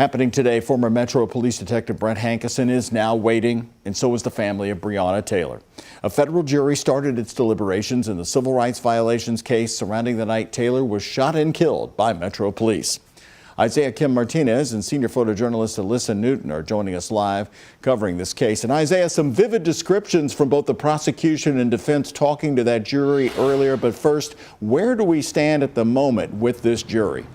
Happening today, former Metro Police Detective Brett Hankison is now waiting, and so is the family of Breonna Taylor. A federal jury started its deliberations in the civil rights violations case surrounding the night Taylor was shot and killed by Metro Police. Isaiah Kim Martinez and senior photojournalist Alyssa Newton are joining us live covering this case. And Isaiah, some vivid descriptions from both the prosecution and defense talking to that jury earlier. But first, where do we stand at the moment with this jury?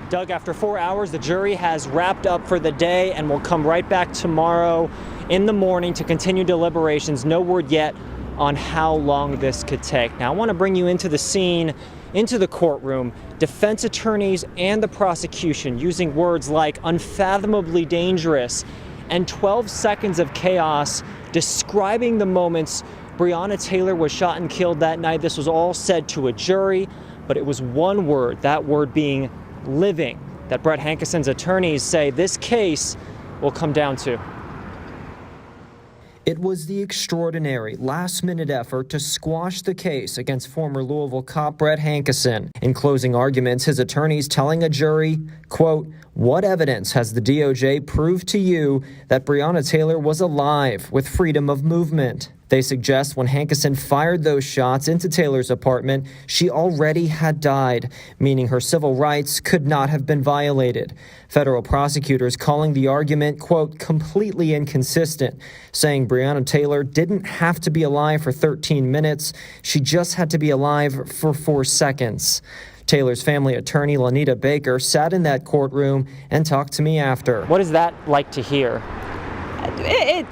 Doug, after 4 hours, the jury has wrapped up for the day and will come right back tomorrow in the morning to continue deliberations. No word yet on how long this could take. Now, I want to bring you into the scene, into the courtroom. Defense attorneys and the prosecution using words like unfathomably dangerous and 12 seconds of chaos, describing the moments Breonna Taylor was shot and killed that night. This was all said to a jury, but it was one word, that word being living, that Brett Hankison's attorneys say this case will come down to. It was the extraordinary last-minute effort to squash the case against former Louisville cop Brett Hankison. In closing arguments, his attorneys telling a jury, quote, "What evidence has the DOJ proved to you that Breonna Taylor was alive with freedom of movement?" They suggest when Hankison fired those shots into Taylor's apartment, she already had died, meaning her civil rights could not have been violated. Federal prosecutors calling the argument, quote, completely inconsistent, saying Breonna Taylor didn't have to be alive for 13 minutes. She just had to be alive for 4 seconds. Taylor's family attorney, Lanita Baker, sat in that courtroom and talked to me after. What is that like to hear?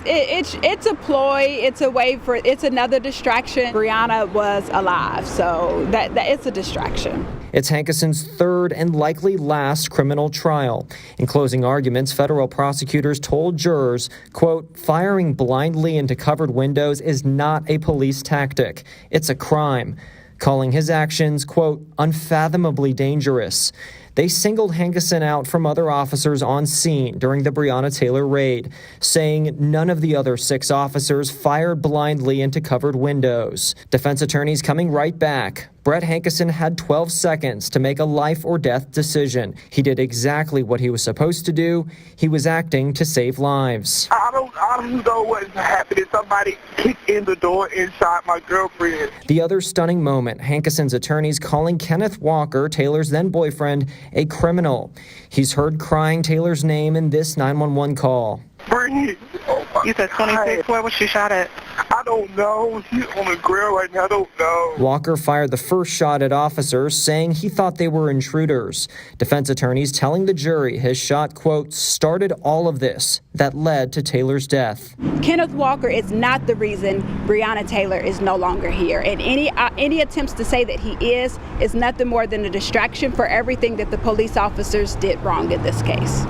It's a ploy. It's a way for, it's another distraction. Breonna was alive, so that it's a distraction. It's Hankison's third and likely last criminal trial. In closing arguments, federal prosecutors told jurors, quote, firing blindly into covered windows is not a police tactic. It's a crime, calling his actions, quote, unfathomably dangerous. They singled Hankison out from other officers on scene during the Breonna Taylor raid, saying none of the other 6 officers fired blindly into covered windows. Defense attorneys coming right back. Brett Hankison had 12 seconds to make a life or death decision. He did exactly what he was supposed to do. He was acting to save lives. I don't know what's happening. Somebody kicked in the door and shot my girlfriend. The other stunning moment, Hankison's attorneys calling Kenneth Walker, Taylor's then boyfriend, a criminal. He's heard crying Taylor's name in this 911 call. Brett, you said 26. Where was she shot at? I don't know. She's on the ground right now. I don't know. Walker fired the first shot at officers, saying he thought they were intruders. Defense attorneys telling the jury his shot, quote, started all of this that led to Taylor's death. Kenneth Walker is not the reason Breonna Taylor is no longer here. And any attempts to say that he is nothing more than a distraction for everything that the police officers did wrong in this case.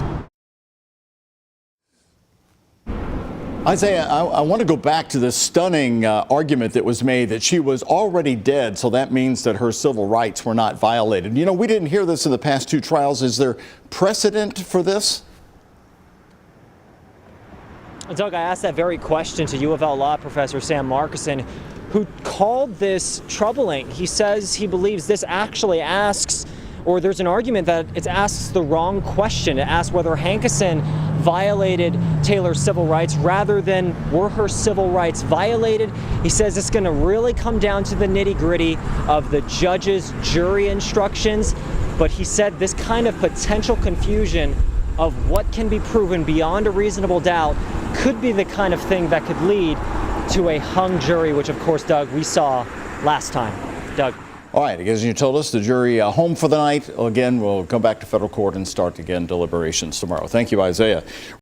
Isaiah, I want to go back to this stunning argument that was made that she was already dead, so that means that her civil rights were not violated. You know, we didn't hear this in the past 2 trials. Is there precedent for this? Doug, I asked that very question to U of L law professor Sam Markison, who called this troubling. He says he believes this actually asks, or there's an argument that it asks the wrong question. It asks whether Hankison violated Taylor's civil rights rather than were her civil rights violated. He says it's going to really come down to the nitty-gritty of the judge's jury instructions. But he said this kind of potential confusion of what can be proven beyond a reasonable doubt could be the kind of thing that could lead to a hung jury, which of course, Doug, we saw last time. Doug. All right, as you told us, the jury home for the night. Again, we'll come back to federal court and start again deliberations tomorrow. Thank you, Isaiah.